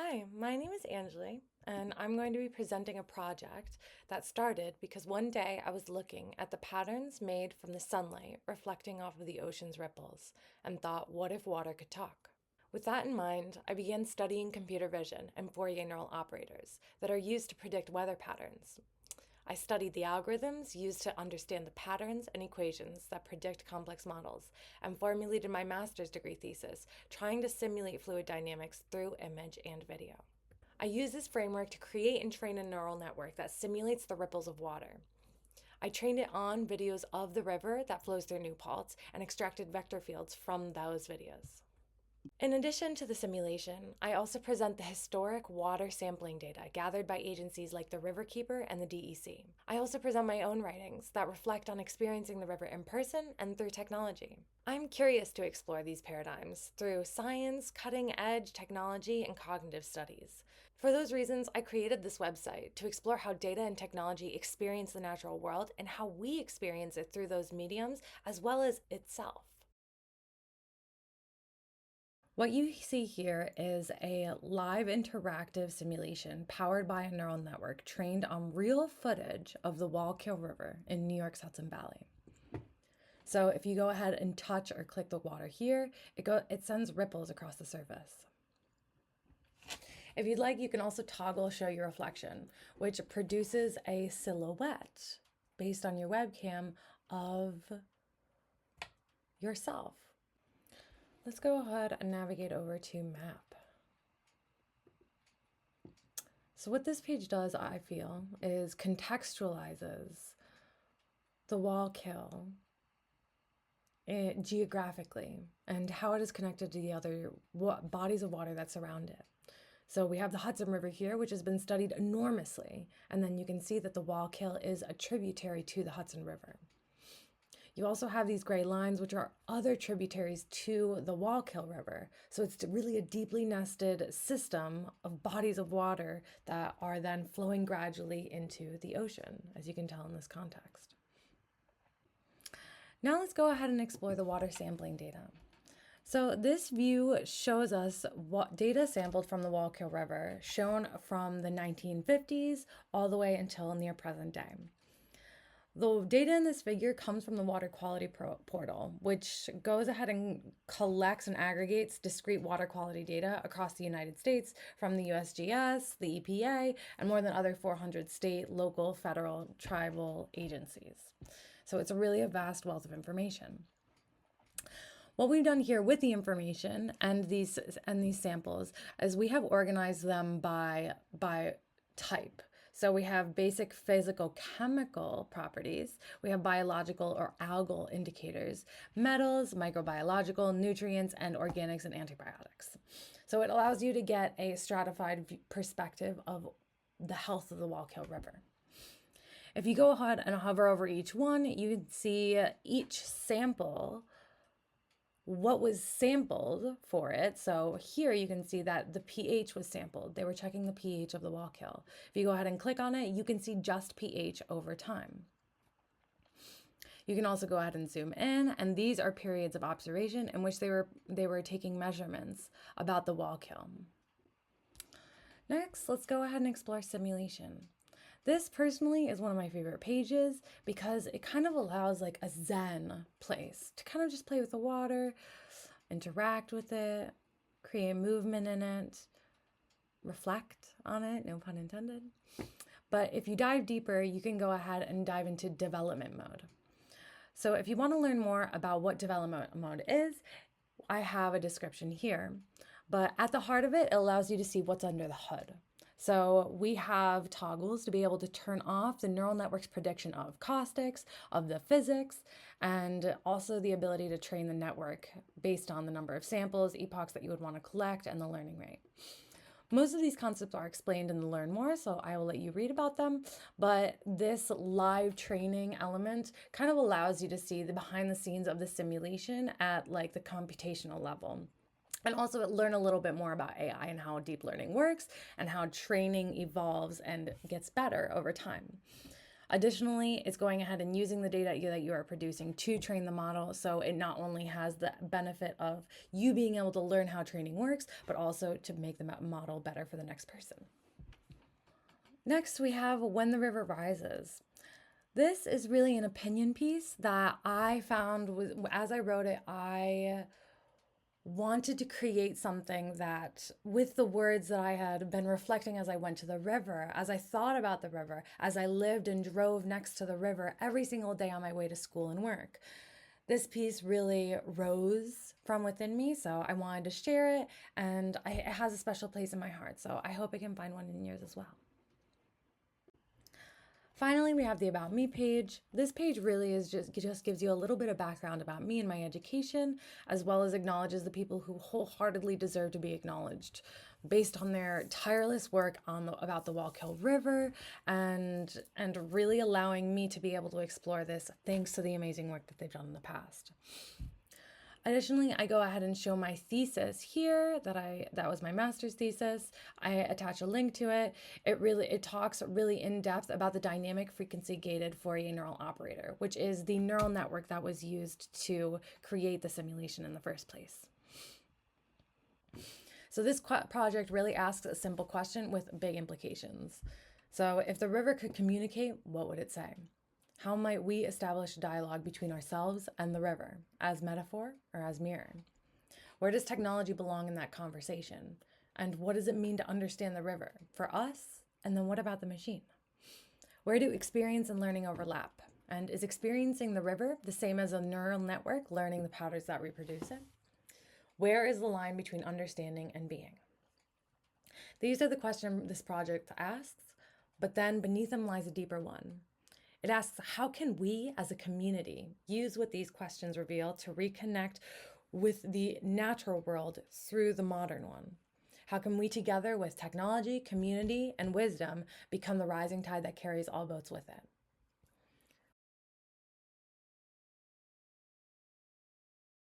Hi, my name is Angeli, and I'm going to be presenting a project that started because one day I was looking at the patterns made from the sunlight reflecting off of the ocean's ripples and thought, what if water could talk? With that in mind, I began studying computer vision and Fourier neural operators that are used to predict weather patterns. I studied the algorithms used to understand the patterns and equations that predict complex models and formulated my master's degree thesis, trying to simulate fluid dynamics through image and video. I use this framework to create and train a neural network that simulates the ripples of water. I trained it on videos of the river that flows through New Paltz and extracted vector fields from those videos. In addition to the simulation, I also present the historic water sampling data gathered by agencies like the Riverkeeper and the DEC. I also present my own writings that reflect on experiencing the river in person and through technology. I'm curious to explore these paradigms through science, cutting-edge technology, and cognitive studies. For those reasons, I created this website to explore how data and technology experience the natural world and how we experience it through those mediums as well as itself. What you see here is a live interactive simulation powered by a neural network trained on real footage of the Wallkill River in New York's Hudson Valley. So if you go ahead and touch or click the water here, it sends ripples across the surface. If you'd like, you can also toggle show your reflection, which produces a silhouette based on your webcam of yourself. Let's go ahead and navigate over to map. So what this page does, I feel, is contextualizes the Wallkill geographically and how it is connected to the other bodies of water that surround it. So we have the Hudson River here, which has been studied enormously, and then you can see that the Wallkill is a tributary to the Hudson River. You also have these gray lines, which are other tributaries to the Wallkill River. So it's really a deeply nested system of bodies of water that are then flowing gradually into the ocean, as you can tell in this context. Now let's go ahead and explore the water sampling data. So this view shows us what data sampled from the Wallkill River, shown from the 1950s all the way until near present day. The data in this figure comes from the Water Quality Portal, which goes ahead and collects and aggregates discrete water quality data across the United States from the USGS, the EPA, and more than other 400 state, local, federal, tribal agencies. So it's really a vast wealth of information. What we've done here with the information and these samples is we have organized them by type. So we have basic physical chemical properties, we have biological or algal indicators, metals, microbiological, nutrients, and organics and antibiotics. So it allows you to get a stratified perspective of the health of the Wallkill River. If you go ahead and hover over each one, you can see each sample, what was sampled for it. So here you can see that the pH was sampled. They were checking the pH of the Wallkill. If you go ahead and click on it, you can see just pH over time. You can also go ahead and zoom in, and these are periods of observation in which they were taking measurements about the Wallkill. Next, let's go ahead and explore simulation. This personally is one of my favorite pages because it kind of allows like a zen place to kind of just play with the water, interact with it, create movement in it, reflect on it, no pun intended. But if you dive deeper, you can go ahead and dive into development mode. So if you want to learn more about what development mode is, I have a description here. But at the heart of it, it allows you to see what's under the hood. So we have toggles to be able to turn off the neural network's prediction of caustics, of the physics, and also the ability to train the network based on the number of samples, epochs that you would want to collect, and the learning rate. Most of these concepts are explained in the Learn More, so I will let you read about them, but this live training element kind of allows you to see the behind the scenes of the simulation at like the computational level. And also learn a little bit more about AI and how deep learning works and how training evolves and gets better over time. Additionally, it's going ahead and using the data that you are producing to train the model, so it not only has the benefit of you being able to learn how training works, but also to make the model better for the next person. Next, we have When the River Rises. This is really an opinion piece that I found as I wrote it, I wanted to create something that, with the words that I had been reflecting as I went to the river, as I thought about the river, as I lived and drove next to the river every single day on my way to school and work. This piece really rose from within me, so I wanted to share it, and it has a special place in my heart, so I hope I can find one in yours as well. Finally, we have the About Me page. This page really is just gives you a little bit of background about me and my education, as well as acknowledges the people who wholeheartedly deserve to be acknowledged based on their tireless work about the Wallkill River and really allowing me to be able to explore this thanks to the amazing work that they've done in the past. Additionally, I go ahead and show my thesis here that was my master's thesis. I attach a link to it. It talks really in depth about the dynamic frequency gated Fourier neural operator, which is the neural network that was used to create the simulation in the first place. So this project really asks a simple question with big implications. So if the river could communicate, what would it say? How might we establish dialogue between ourselves and the river, as metaphor or as mirror? Where does technology belong in that conversation? And what does it mean to understand the river for us? And then what about the machine? Where do experience and learning overlap? And is experiencing the river the same as a neural network learning the patterns that reproduce it? Where is the line between understanding and being? These are the questions this project asks, but then beneath them lies a deeper one. It asks, how can we as a community use what these questions reveal to reconnect with the natural world through the modern one? How can we together with technology, community, and wisdom become the rising tide that carries all boats with it?